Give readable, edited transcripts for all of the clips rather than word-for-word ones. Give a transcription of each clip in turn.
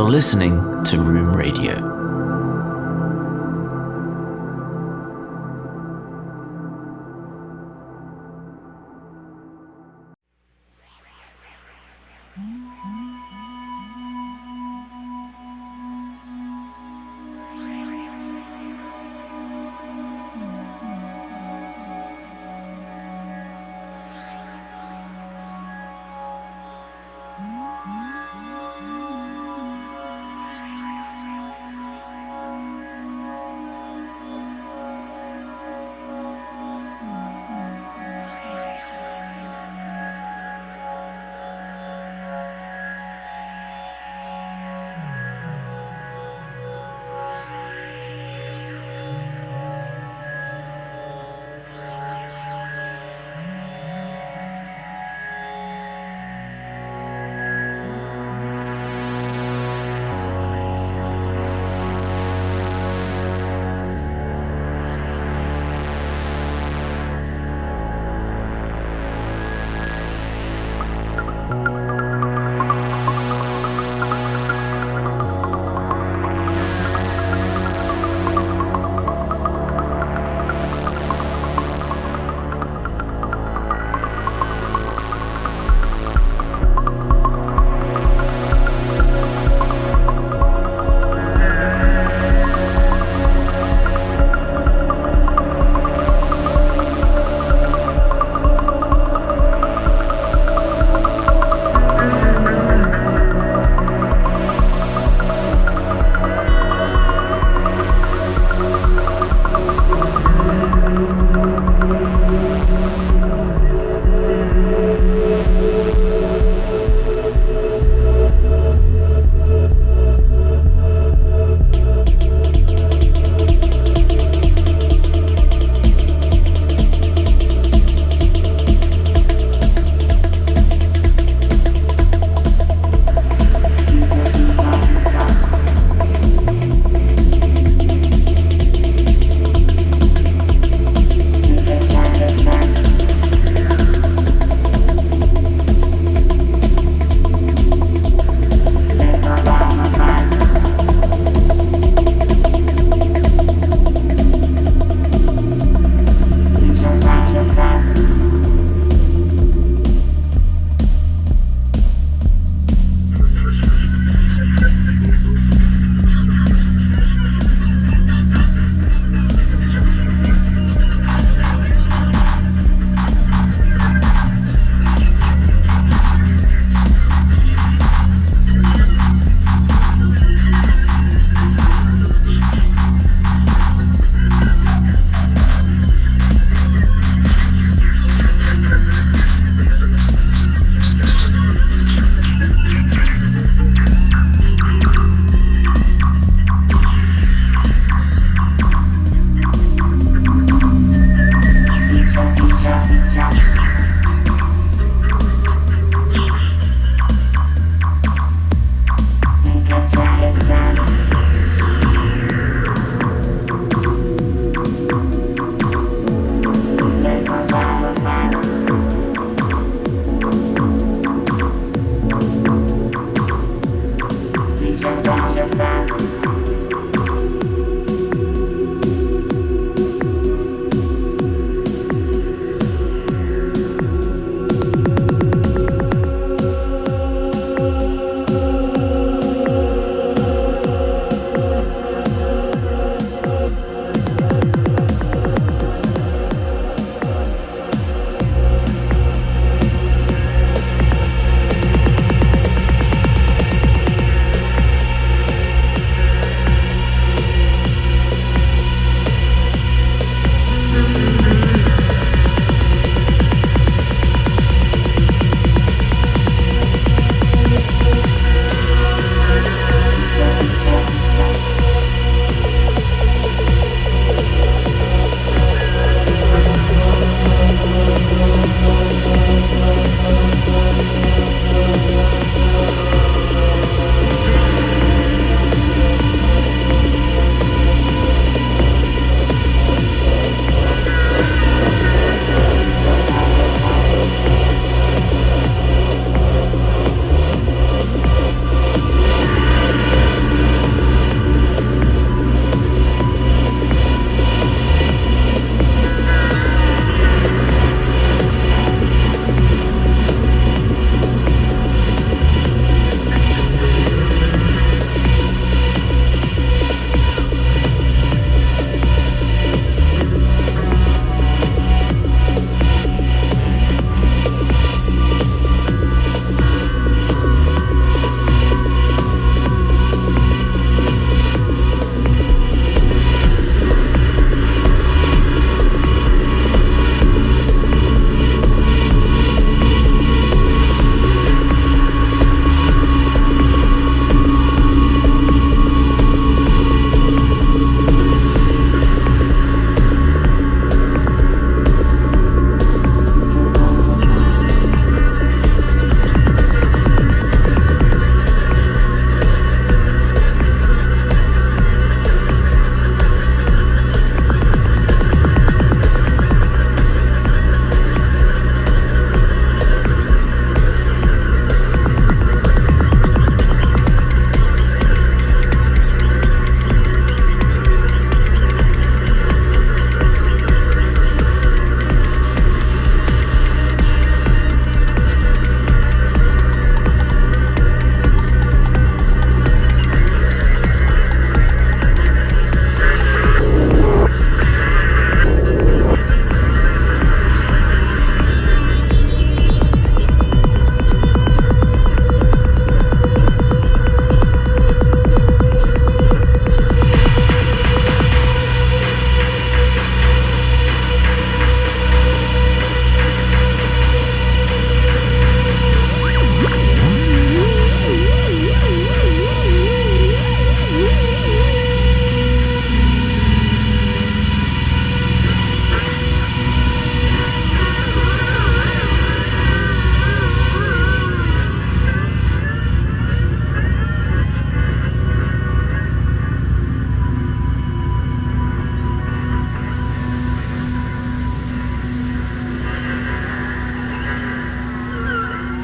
You're listening to Room Radio.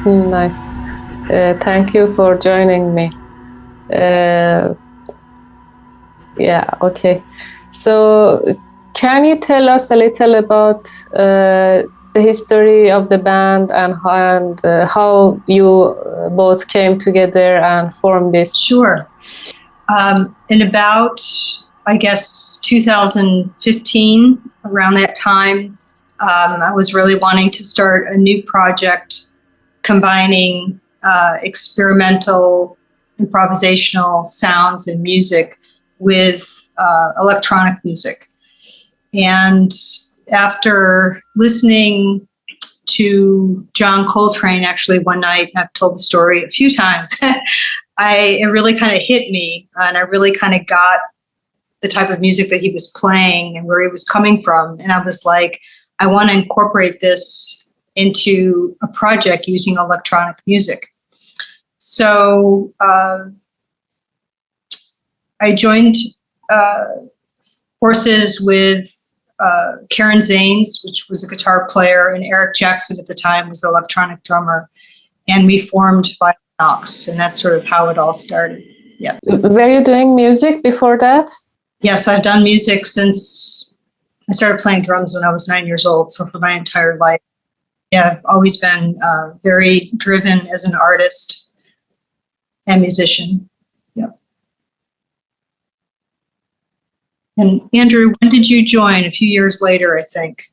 Nice. Thank you for joining me. Yeah, okay. So, can you tell us a little about the history of the band and how you both came together and formed this? Sure. In about, I guess, 2015, around that time, I was really wanting to start a new project combining experimental, improvisational sounds and music with electronic music. And after listening to John Coltrane, actually one night, I've told the story a few times, it really kind of hit me, and I really kind of got the type of music that he was playing and where he was coming from. And I was like, I want to incorporate this into a project using electronic music. So I joined forces with Karen Zanes, which was a guitar player, and Eric Jackson at the time was an electronic drummer. And we formed Violent Knox, and that's sort of how it all started. Yeah. Were you doing music before that? Yes, I've done music since I started playing drums when I was 9 years old, so for my entire life. Yeah, I've always been very driven as an artist and musician. Yeah. And Andrew, when did you join? A few years later, I think.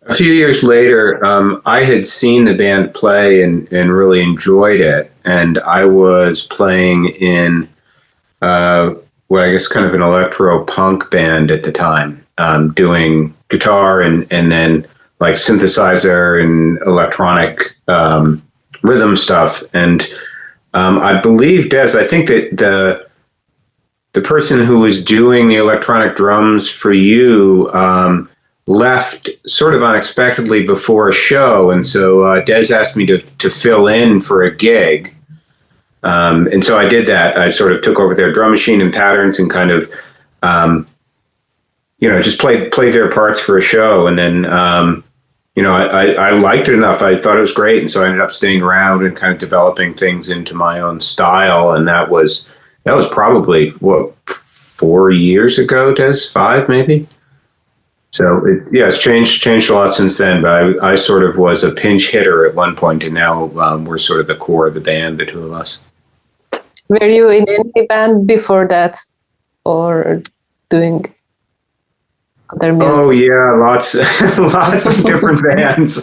A few years later, I had seen the band play and really enjoyed it. And I was playing in what I guess kind of an electro-punk band at the time, doing guitar and then like synthesizer and electronic rhythm stuff. And I believe, Des, I think that the person who was doing the electronic drums for you left sort of unexpectedly before a show. And so Des asked me to fill in for a gig. And so I did that. I sort of took over their drum machine and patterns and kind of, just played their parts for a show. And then, I liked it enough. I thought it was great. And so I ended up staying around and kind of developing things into my own style. And that was probably, 4 years ago, Des? 5 maybe? So it's changed a lot since then, but I sort of was a pinch hitter at one point, and now we're sort of the core of the band, the two of us. Were you in any band before that, or doing other music? Oh yeah, lots of different bands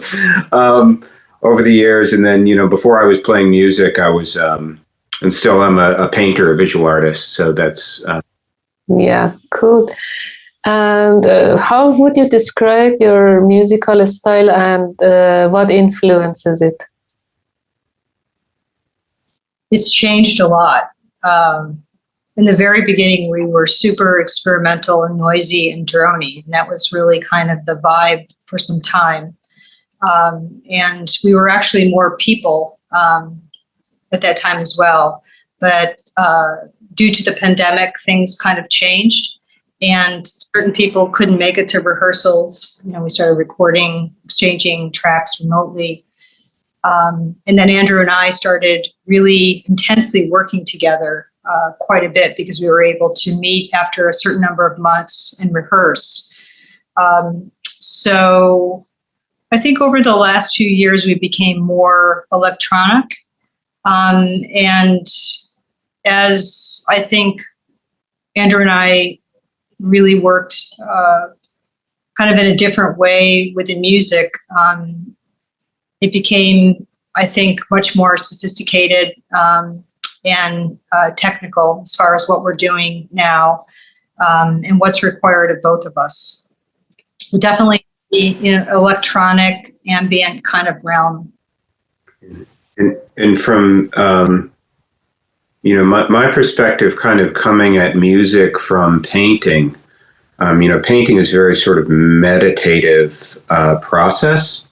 over the years, and then before I was playing music, I was and still am a painter, a visual artist. So that's yeah, cool. And how would you describe your musical style, and what influences it? It's changed a lot. In the very beginning, we were super experimental and noisy and droney, and that was really kind of the vibe for some time. And we were actually more people at that time as well. But due to the pandemic, things kind of changed, and certain people couldn't make it to rehearsals. We started recording, exchanging tracks remotely. And then Andrew and I started really intensely working together quite a bit, because we were able to meet after a certain number of months and rehearse. So I think over the last few years, we became more electronic. And as I think Andrew and I really worked kind of in a different way with the music, it became, I think, much more sophisticated and technical as far as what we're doing now and what's required of both of us. We definitely electronic, ambient kind of realm. And from my perspective, kind of coming at music from painting. Painting is a very sort of meditative process.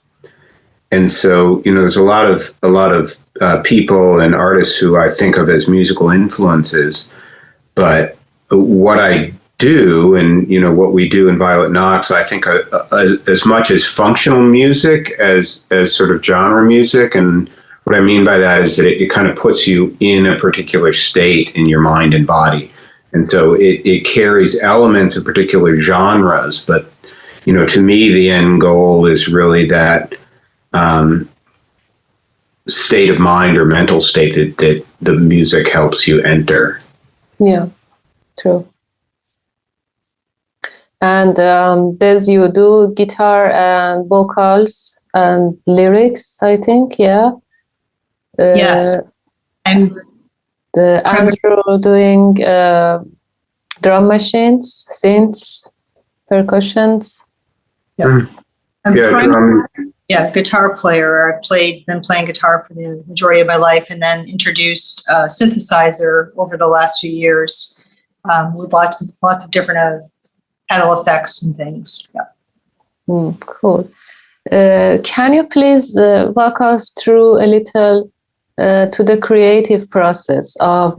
And so, there's a lot of people and artists who I think of as musical influences. But what I do, and what we do in Violet Knox, I think as much as functional music as sort of genre music, and what I mean by that is that it kind of puts you in a particular state in your mind and body. And so it carries elements of particular genres, but, to me, the end goal is really that state of mind or mental state that the music helps you enter. Yeah, true. And Des, you do guitar and vocals and lyrics, I think, yeah? Yes. I'm Andrew doing drum machines, synths, percussions. Yeah. Yeah, Guitar player. I've been playing guitar for the majority of my life, and then introduced a synthesizer over the last few years with lots of different pedal effects and things. Yeah. Cool. Can you please walk us through a little to the creative process of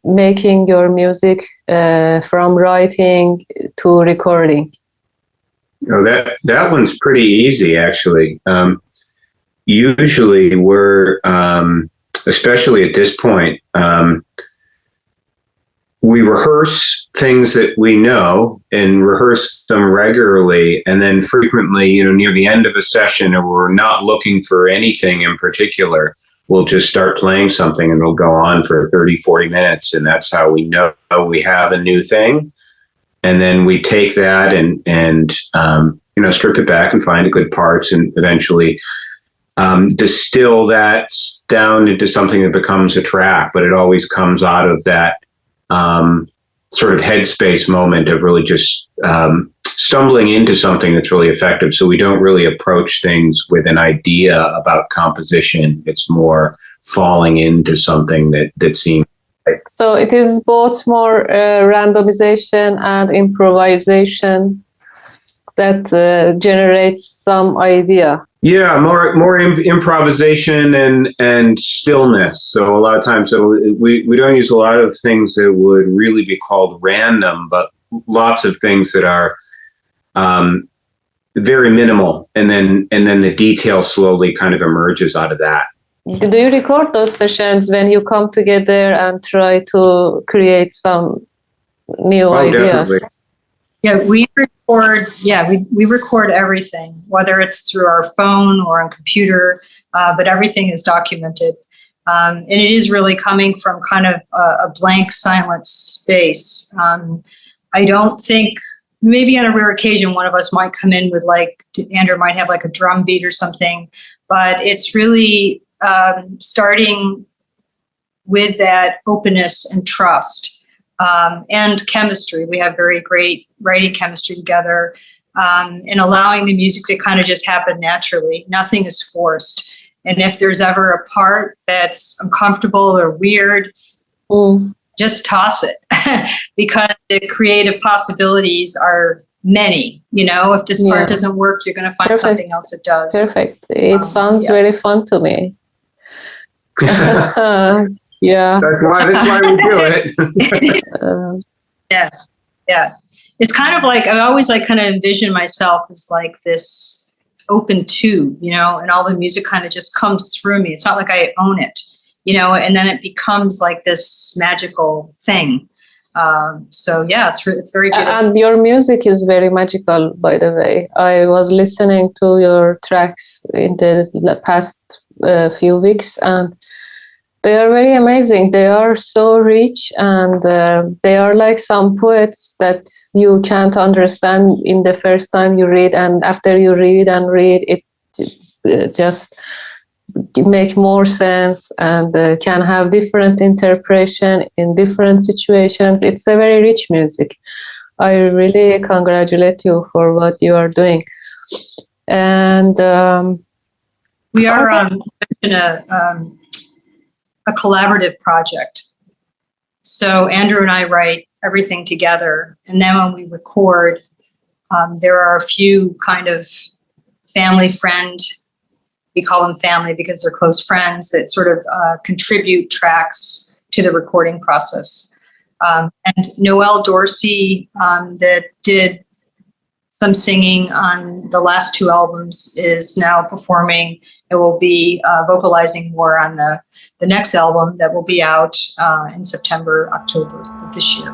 making your music from writing to recording? That one's pretty easy, actually. Usually we're, especially at this point, we rehearse things that we know and rehearse them regularly. And then frequently, near the end of a session, or we're not looking for anything in particular, we'll just start playing something and it'll go on for 30, 40 minutes. And that's how we know we have a new thing. And then we take that and strip it back and find the good parts, and eventually distill that down into something that becomes a track. But it always comes out of that sort of headspace moment of really just stumbling into something that's really effective. So we don't really approach things with an idea about composition. It's more falling into something that seems. So it is both more randomization and improvisation that generates some idea. Yeah, more improvisation and stillness. So a lot of times, we don't use a lot of things that would really be called random, but lots of things that are very minimal, and then the detail slowly kind of emerges out of that. Do you record those sessions when you come together and try to create some new ideas? Definitely. Yeah, we record. Yeah, we record everything, whether it's through our phone or on computer. But everything is documented, and it is really coming from kind of a blank, silent space. I don't think. Maybe on a rare occasion, one of us might come in with Andrew might have a drum beat or something, but it's really starting with that openness and trust and chemistry. We have very great writing chemistry together, and allowing the music to kind of just happen naturally. Nothing is forced. And if there's ever a part that's uncomfortable or weird, just toss it because the creative possibilities are many. If this part doesn't work, you're going to find something else that does. Perfect. It sounds very fun to me. Yeah. That's why we do it. Yeah. It's kind of I always kind of envision myself as this open tube, and all the music kind of just comes through me. It's not like I own it, and then it becomes this magical thing. So yeah, it's very beautiful. And your music is very magical, by the way. I was listening to your tracks in the past few weeks, and they are very amazing. They are so rich, and they are some poets that you can't understand in the first time you read, and after you read it just make more sense and can have different interpretation in different situations. It's a very rich music. I really congratulate you for what you are doing. And we are in a collaborative project. So Andrew and I write everything together, and then when we record, there are a few kind of family friend. We call them family because they're close friends that sort of contribute tracks to the recording process. And Noelle Dorsey that did some singing on the last two albums, is now performing. It will be vocalizing more on the next album that will be out in September, October of this year.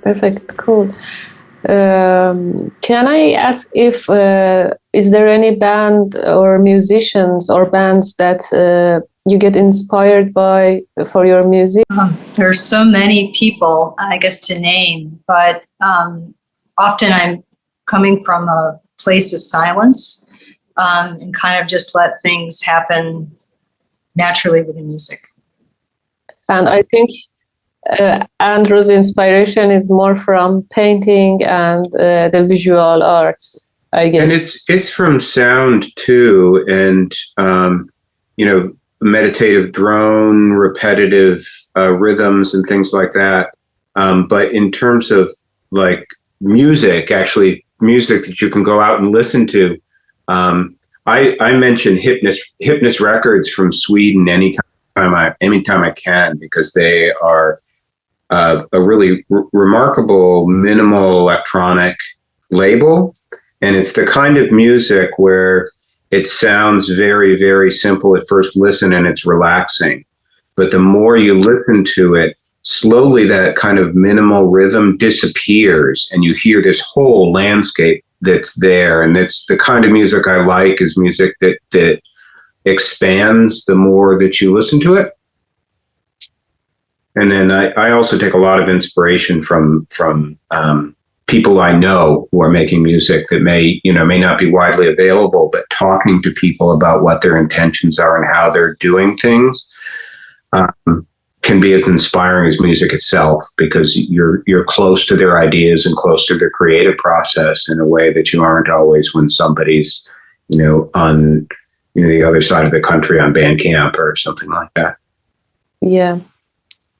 Perfect, cool. Can I ask if is there any band or musicians or bands that you get inspired by for your music? There's so many people, I guess, to name, but often I'm coming from a place of silence and kind of just let things happen naturally with the music. And I think Andrew's inspiration is more from painting and the visual arts, I guess. And it's from sound too, and meditative drone, repetitive rhythms, and things like that. But in terms of like music, actually music that you can go out and listen to, I mention Hypnus Records from Sweden anytime I can, because they are a really remarkable minimal electronic label, and it's the kind of music where it sounds very, very simple at first listen and it's relaxing, but the more you listen to it, slowly that kind of minimal rhythm disappears and you hear this whole landscape that's there. And it's the kind of music I like, is music that expands the more that you listen to it. And then I also take a lot of inspiration from people I know who are making music that may not be widely available, but talking to people about what their intentions are and how they're doing things can be as inspiring as music itself, because you're close to their ideas and close to their creative process in a way that you aren't always when somebody's on the other side of the country on Bandcamp or something like that. Yeah,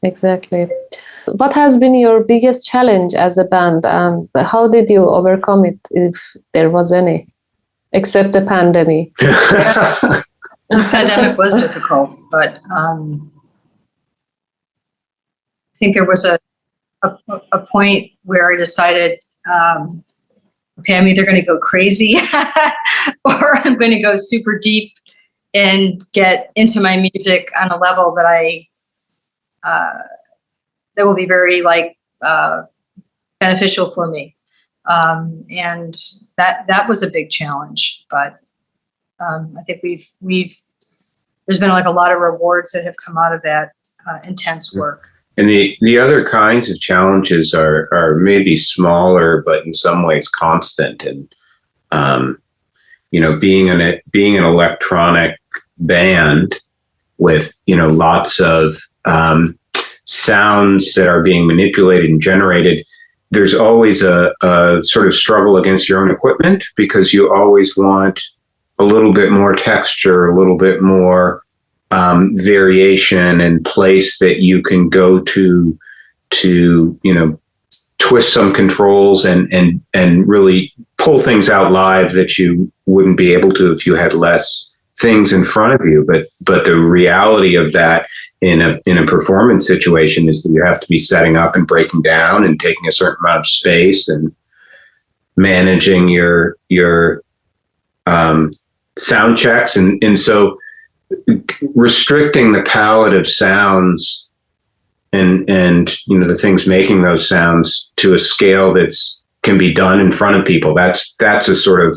exactly. What has been your biggest challenge as a band, and how did you overcome it, if there was any, except the pandemic? The pandemic was difficult, but I think there was a point where I decided, okay, I'm either going to go crazy or I'm going to go super deep and get into my music on a level that that will be very beneficial for me. And that was a big challenge, but I think there's been a lot of rewards that have come out of that intense work. And the other kinds of challenges are maybe smaller, but in some ways constant. And being an electronic band with lots of sounds that are being manipulated and generated, there's always a sort of struggle against your own equipment, because you always want a little bit more texture, a little bit more variation and place that you can go to twist some controls and really pull things out live that you wouldn't be able to if you had less things in front of you. But the reality of that in a performance situation is that you have to be setting up and breaking down and taking a certain amount of space and managing your sound checks, and so restricting the palette of sounds and the things making those sounds to a scale can be done in front of people. That's a sort of,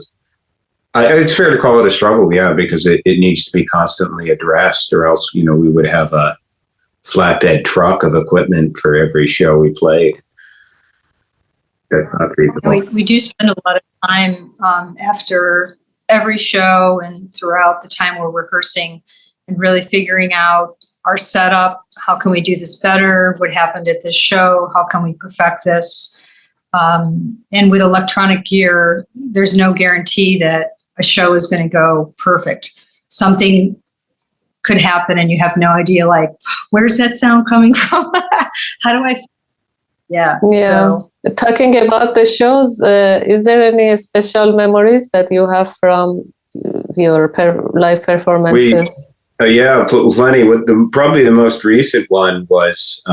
it's fair to call it a struggle, yeah, because it needs to be constantly addressed, or else we would have a flatbed truck of equipment for every show we played. That's not feasible. We do spend a lot of time after every show and throughout the time we're rehearsing and really figuring out our setup. How can we do this better? What happened at this show? How can we perfect this? And with electronic gear, there's no guarantee that a show is going to go perfect. Something could happen and you have no idea, where's that sound coming from? How do I? Yeah. So. Talking about the shows, is there any special memories that you have from your live performances? Yeah, plenty. Probably the most recent one was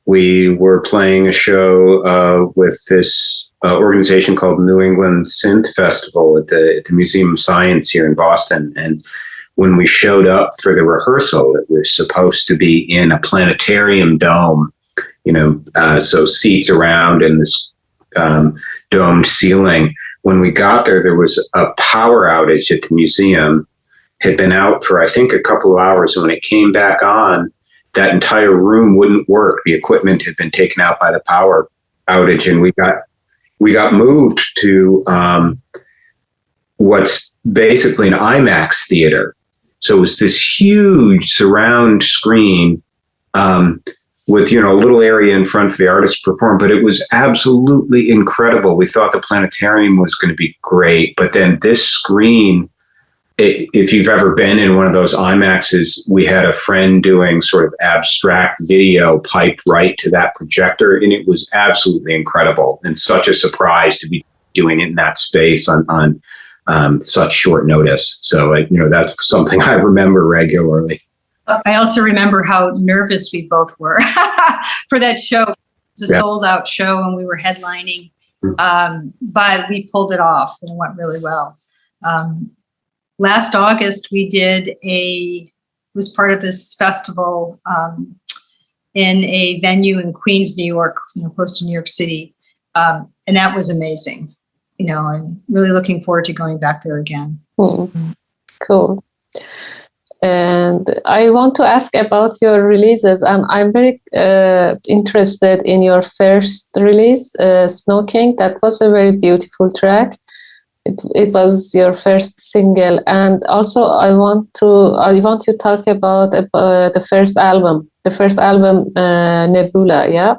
we were playing a show with this organization called New England Synth Festival at the Museum of Science here in Boston. And when we showed up for the rehearsal, it was supposed to be in a planetarium dome, so seats around in this domed ceiling. When we got there, there was a power outage at the museum. Had been out for, I think, a couple of hours. And when it came back on, that entire room wouldn't work. The equipment had been taken out by the power outage, and we got moved to what's basically an IMAX theater. So it was this huge surround screen with, a little area in front for the artists to perform, but it was absolutely incredible. We thought the planetarium was going to be great, but then this screen, if you've ever been in one of those IMAXs, we had a friend doing sort of abstract video piped right to that projector, and it was absolutely incredible and such a surprise to be doing it in that space on such short notice. So, that's something I remember regularly. I also remember how nervous we both were for that show. It was a sold out show and we were headlining, but we pulled it off and it went really well. Last August, we was part of this festival in a venue in Queens, New York, close to New York City. And that was amazing. I'm really looking forward to going back there again. Cool. And I want to ask about your releases, and I'm very interested in your first release, Snow King. That was a very beautiful track. It was your first single, and also I want you to talk about the first album, Nebula. Yeah,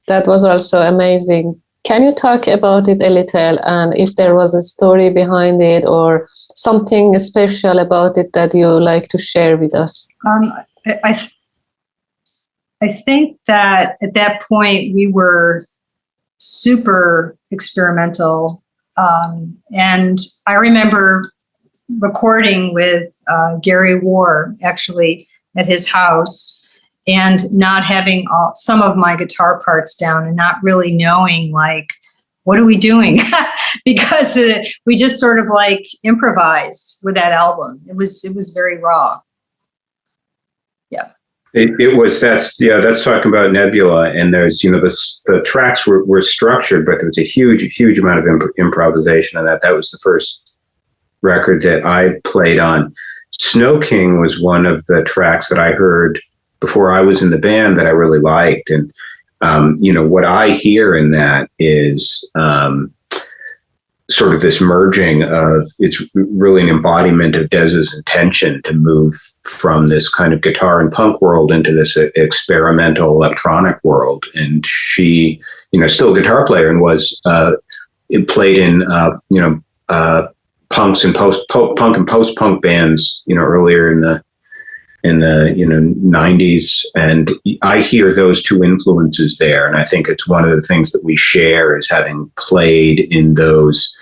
that was also amazing. Can you talk about it a little, and if there was a story behind it or something special about it that you like to share with us? I think that at that point we were super experimental. And I remember recording with Gary Warr actually at his house and not having some of my guitar parts down and not really knowing, what are we doing? Because we just sort of improvised with that album. It was very raw. Yeah. That's talking about Nebula, and there's, the tracks were structured, but there was a huge amount of improvisation on that. That was the first record that I played on. Snow King was one of the tracks that I heard before I was in the band that I really liked. And, what I hear in that is sort of this merging of, it's really an embodiment of Dez's intention to move from this kind of guitar and punk world into this experimental electronic world. And she, still a guitar player and was, played in, punks and punk and post-punk bands, earlier in the 90s. And I hear those two influences there. And I think it's one of the things that we share is having played in those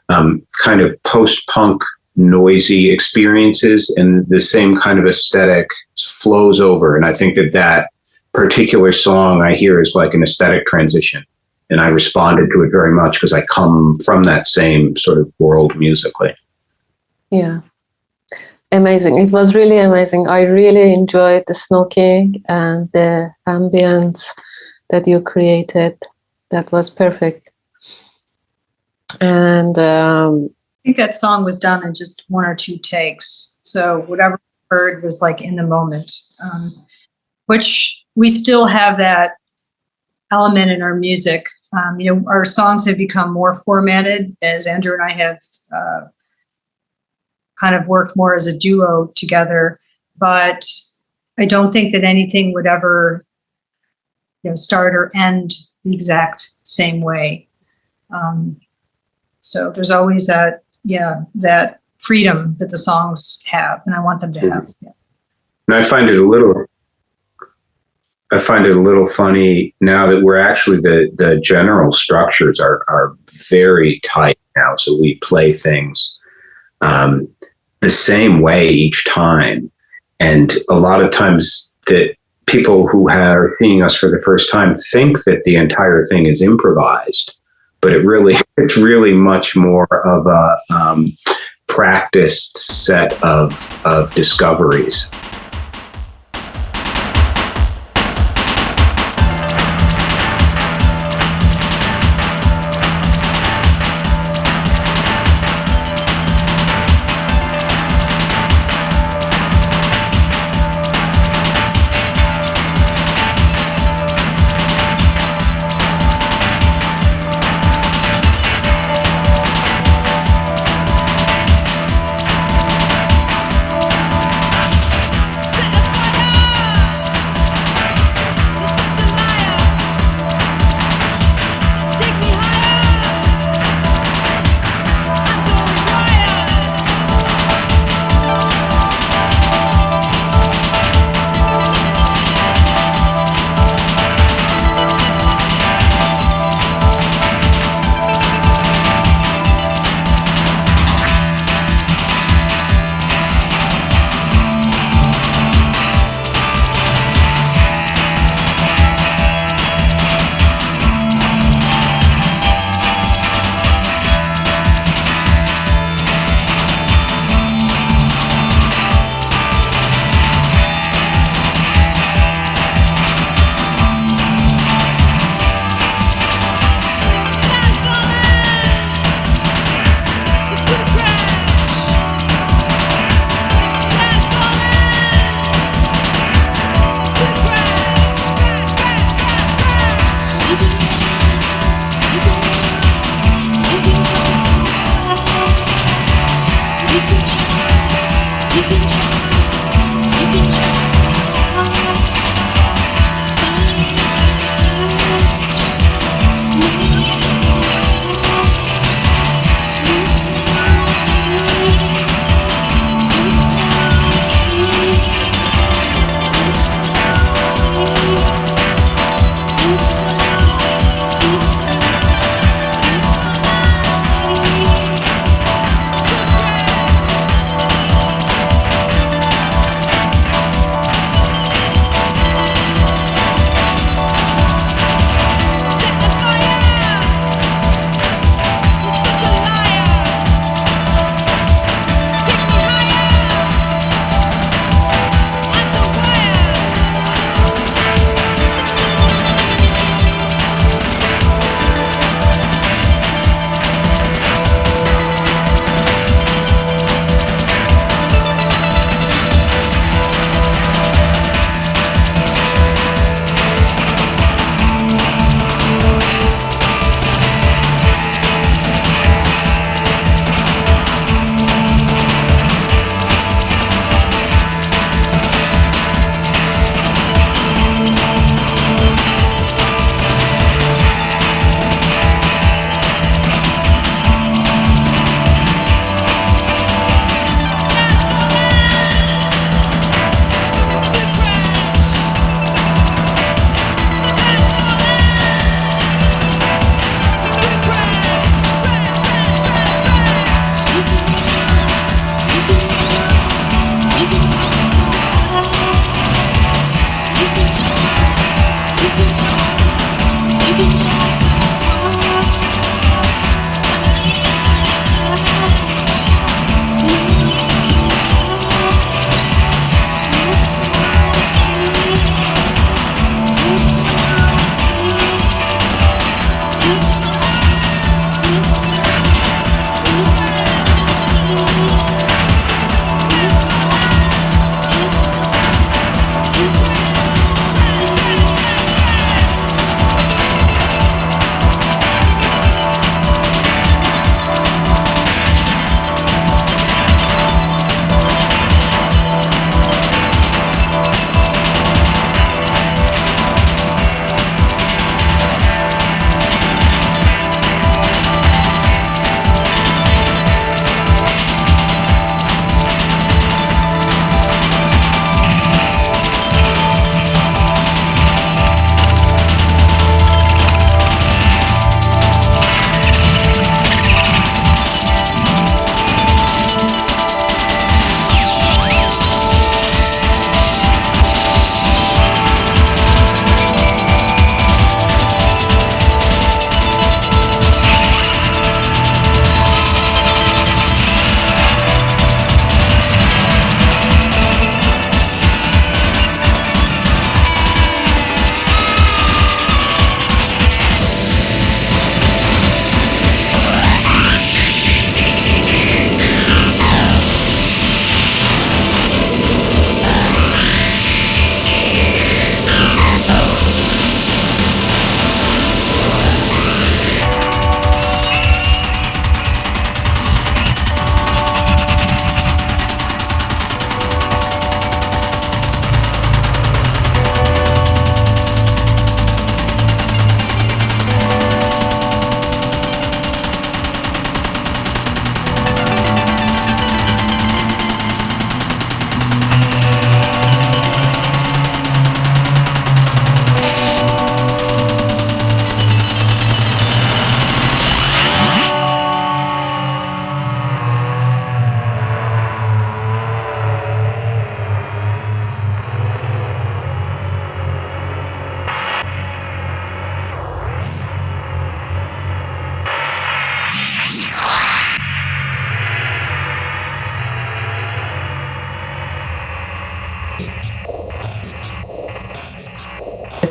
kind of post-punk noisy experiences, and the same kind of aesthetic flows over. And I think that particular song I hear is like an aesthetic transition. And I responded to it very much because I come from that same sort of world musically. Yeah. Amazing. It was really amazing. I really enjoyed the Snow King and the ambience that you created. That was perfect. And I think that song was done in just one or two takes. So whatever I heard was in the moment, which we still have that element in our music. Our songs have become more formatted as Andrew and I have kind of worked more as a duo together, but I don't think that anything would ever, start or end the exact same way. So there's always that freedom that the songs have, and I want them to have. Yeah. And I find it a little funny now that we're actually the general structures are very tight now. So we play things the same way each time. And a lot of times that people who are seeing us for the first time think that the entire thing is improvised, but it's really much more of a practiced set of discoveries.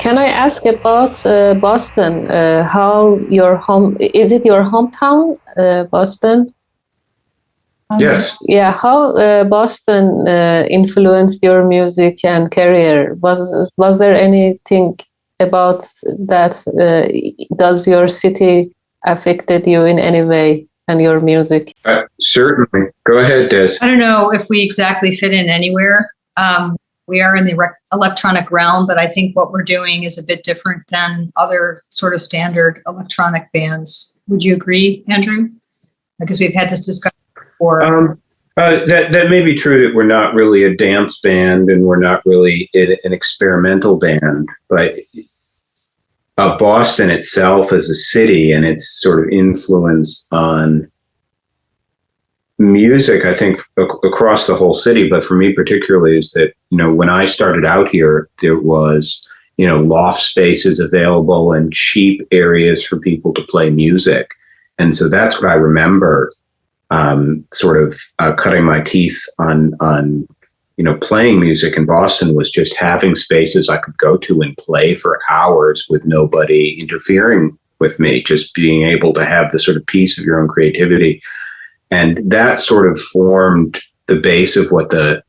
Can I ask about Boston? How your home, is it your hometown, Boston? Yes. Yeah, how Boston influenced your music and career? Was there anything about that? Does your city affected you in any way and your music? Certainly. Go ahead, Des. I don't know if we exactly fit in anywhere. We are in the electronic realm, but I think what we're doing is a bit different than other sort of standard electronic bands. Would you agree, Andrew? Because we've had this discussion before. That may be true that we're not really a dance band and we're not really an experimental band, but Boston itself as a city and its sort of influence on music, I think, across the whole city, but for me particularly, is that, when I started out here, there was, loft spaces available and cheap areas for people to play music. And so that's what I remember sort of cutting my teeth on playing music in Boston, was just having spaces I could go to and play for hours with nobody interfering with me, just being able to have the sort of piece of your own creativity. And that sort of formed the base of what the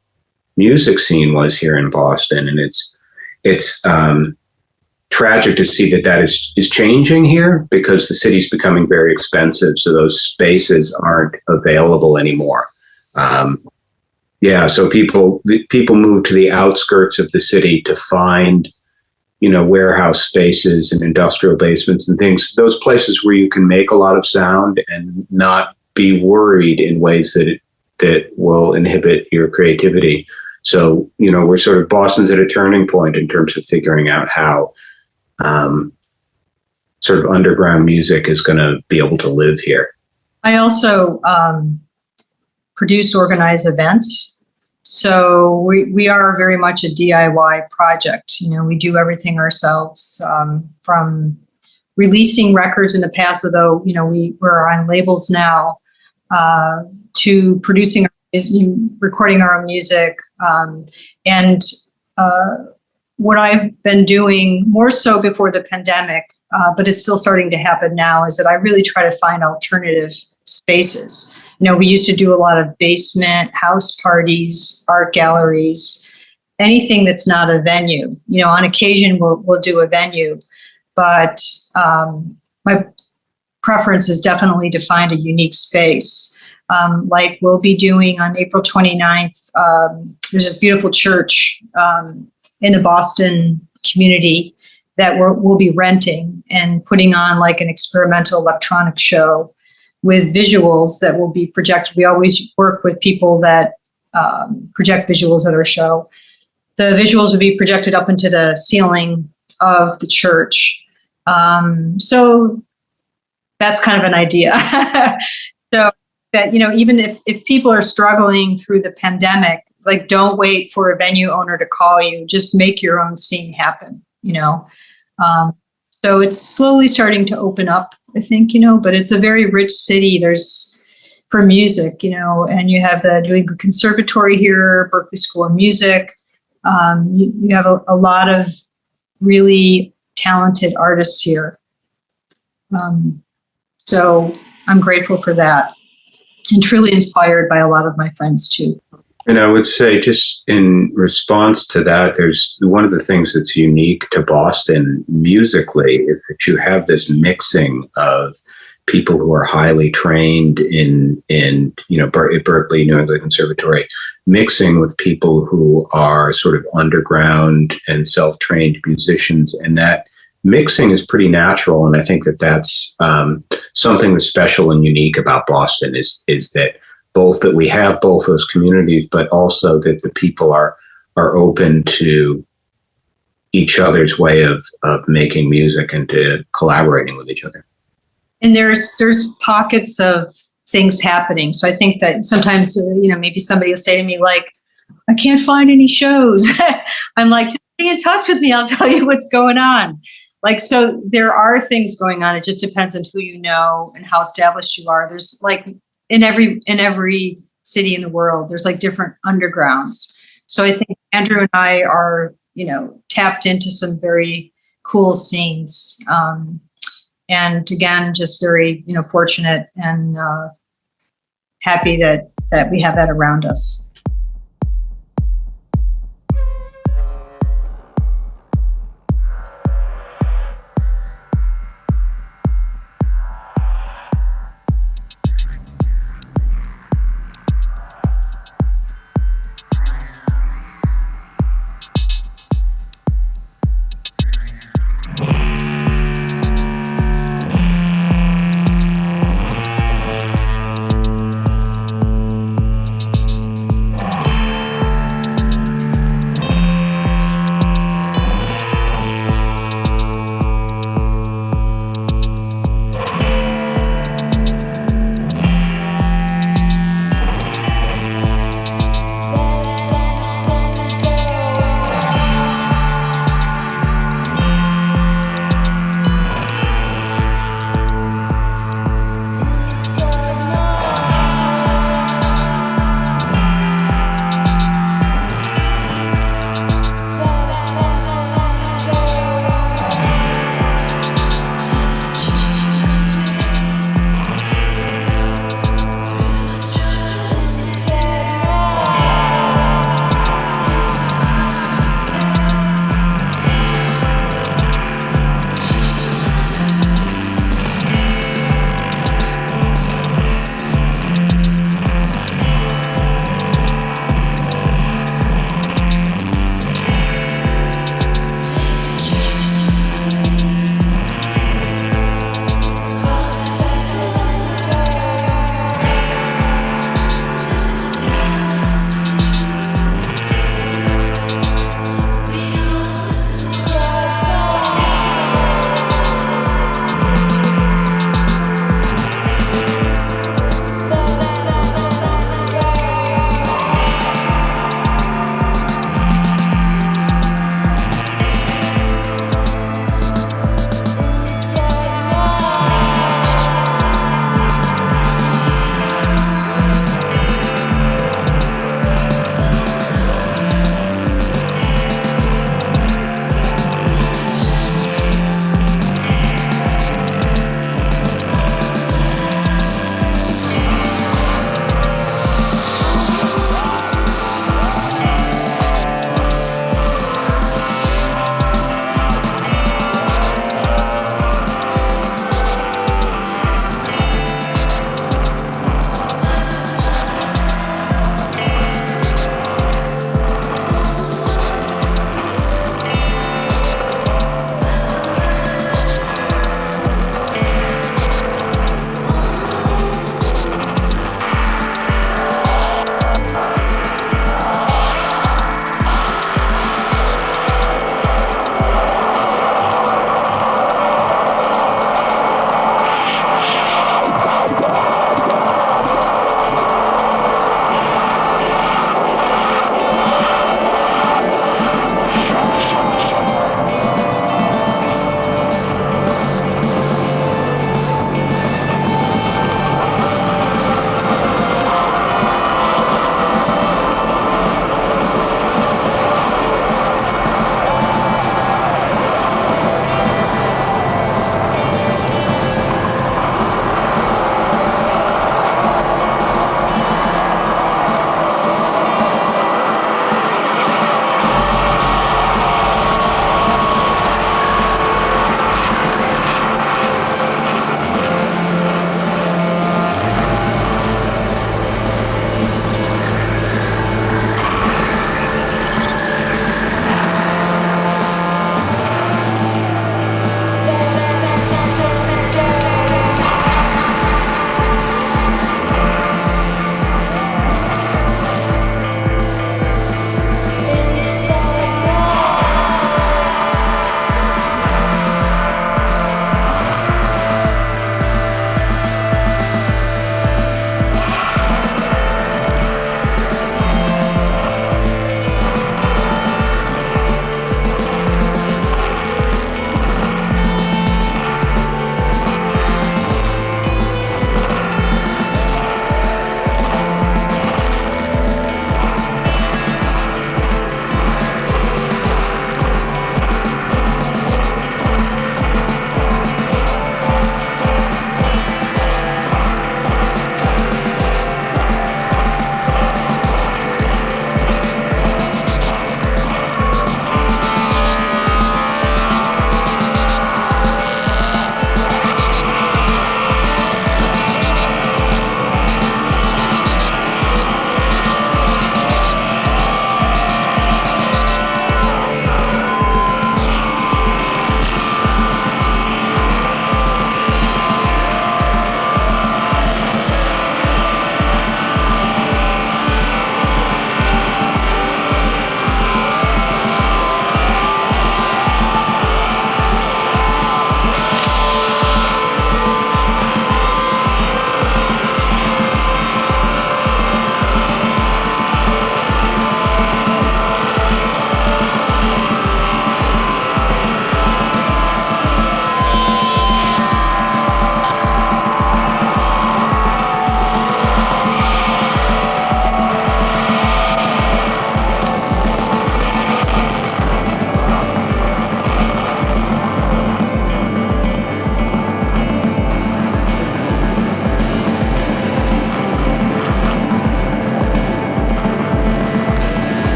music scene was here in Boston. And it's tragic to see that is changing here, because the city's becoming very expensive. So those spaces aren't available anymore. So people move to the outskirts of the city to find, warehouse spaces and industrial basements and things, those places where you can make a lot of sound and not be worried in ways that will inhibit your creativity. So, we're sort of, Boston's at a turning point in terms of figuring out how sort of underground music is going to be able to live here. I also produce, organize events. So we are very much a DIY project. We do everything ourselves, from releasing records in the past, although, we're on labels now, to producing, recording our own music, and what I've been doing more so before the pandemic, but it's still starting to happen now, is that I really try to find alternative spaces. We used to do a lot of basement house parties, art galleries, anything that's not a venue. On occasion we'll do a venue, but my preference is definitely to find a unique space. Like we'll be doing on April 29th, there's this beautiful church in the Boston community that we'll be renting and putting on like an experimental electronic show with visuals that will be projected. We always work with people that project visuals at our show. The visuals will be projected up into the ceiling of the church. So that's kind of an idea. So that, even if people are struggling through the pandemic, like don't wait for a venue owner to call you, just make your own scene happen, So it's slowly starting to open up, I think, but it's a very rich city. There's for music, and you have the New England Conservatory here, Berklee School of Music. You have a lot of really talented artists here. So I'm grateful for that and truly inspired by a lot of my friends too. And I would say, just in response to that, there's one of the things that's unique to Boston musically is that you have this mixing of people who are highly trained in Berklee, New England Conservatory, mixing with people who are sort of underground and self-trained musicians, and that mixing is pretty natural. And I think that that's something that's special and unique about Boston is that both that we have both those communities, but also that the people are open to each other's way of making music and to collaborating with each other. And there's pockets of things happening. So I think that sometimes, maybe somebody will say to me like, I can't find any shows. I'm like, just stay in touch with me. I'll tell you what's going on. Like, so there are things going on. It just depends on who you know and how established you are. There's like in every city in the world, there's like different undergrounds. So I think Andrew and I are, tapped into some very cool scenes. And again, just very, fortunate and happy that we have that around us.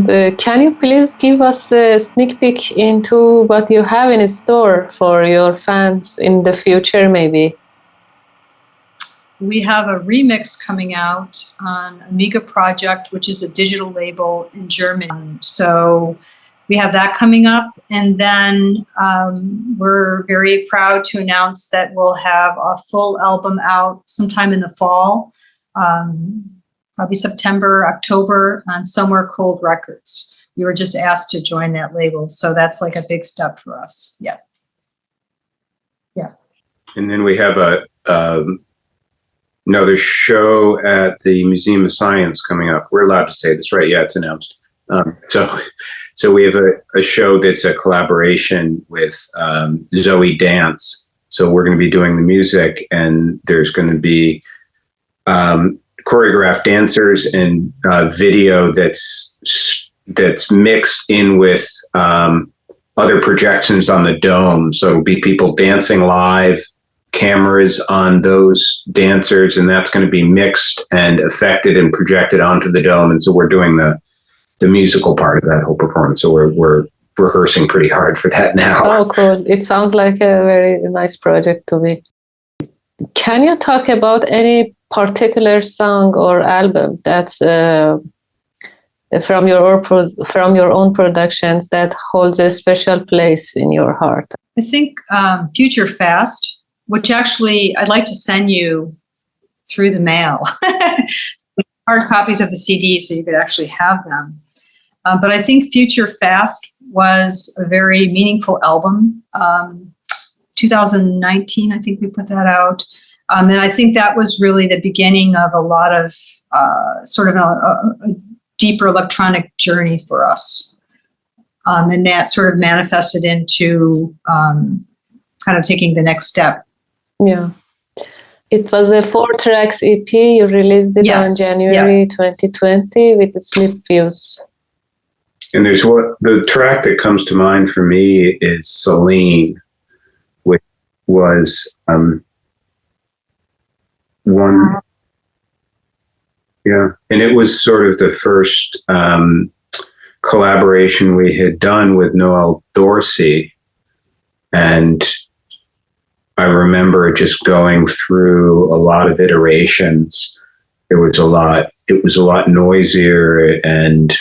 And can you please give us a sneak peek into what you have in store for your fans in the future, maybe? We have a remix coming out on Amiga Project, which is a digital label in Germany. So we have that coming up. And then we're very proud to announce that we'll have a full album out sometime in the fall, probably September, October, on Somewhere Cold Records. We were just asked to join that label. So that's like a big step for us. Yeah. Yeah. And then we have another show at the Museum of Science coming up. We're allowed to say this, right? Yeah, it's announced. So we have a show that's a collaboration with Zoe Dance. So we're going to be doing the music, and there's going to be choreographed dancers and video that's mixed in with other projections on the dome. So it'll be people dancing live, cameras on those dancers, and that's going to be mixed and affected and projected onto the dome. And so we're doing the musical part of that whole performance. So we're rehearsing pretty hard for that now. Oh, cool. It sounds like a very nice project to me. Can you talk about any particular song or album that from your own productions that holds a special place in your heart? I think Future Fast, which actually I'd like to send you through the mail. Hard copies of the CD so you could actually have them. But I think Future Fast was a very meaningful album. 2019, I think we put that out. And I think that was really the beginning of a lot of sort of a deeper electronic journey for us. And that sort of manifested into kind of taking the next step. Yeah. It was a 4-tracks EP. You released it on January 2020 with the Slip Views. And there's the track that comes to mind for me is Selene, which was one. Yeah. And it was sort of the first collaboration we had done with Noel Dorsey. And I remember just going through a lot of iterations. It was a lot noisier and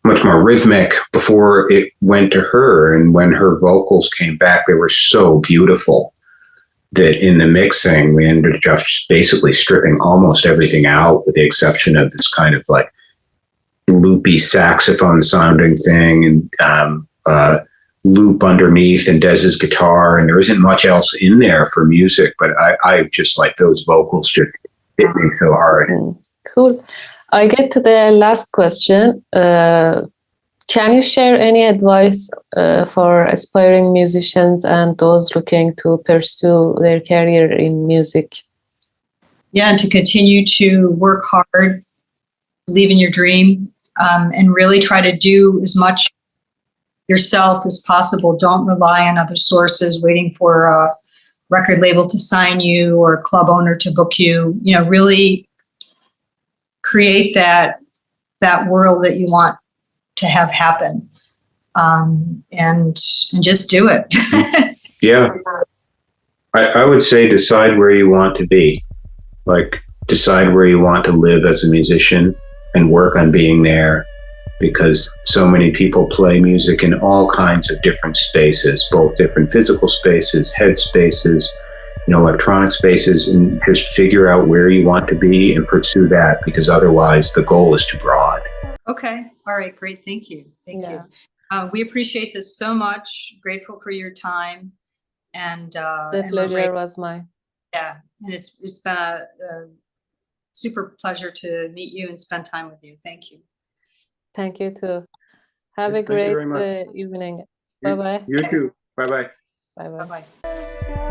much more rhythmic before it went to her. And when her vocals came back, they were so beautiful that in the mixing, we ended up just basically stripping almost everything out with the exception of this kind of like loopy saxophone sounding thing and loop underneath and Dez's guitar, and there isn't much else in there for music, but I just like those vocals just hit me so hard. Cool. I get to the last question. Can you share any advice for aspiring musicians and those looking to pursue their career in music? Yeah, and to continue to work hard, believe in your dream, and really try to do as much yourself as possible. Don't rely on other sources, waiting for a record label to sign you or a club owner to book you. You know, really create that world that you want to have happen, and just do it. Yeah, I would say decide where you want to be. Like decide where you want to live as a musician and work on being there, because so many people play music in all kinds of different spaces, both different physical spaces, head spaces, electronic spaces, and just figure out where you want to be and pursue that, because otherwise the goal is too broad. Okay. All right. Great. Thank you. Thank you. We appreciate this so much. Grateful for your time. And the pleasure was mine. Yeah. And it's been a super pleasure to meet you and spend time with you. Thank you. Thank you too. Have a great evening. Bye-bye. You too. Bye-bye. Bye-bye. Bye-bye.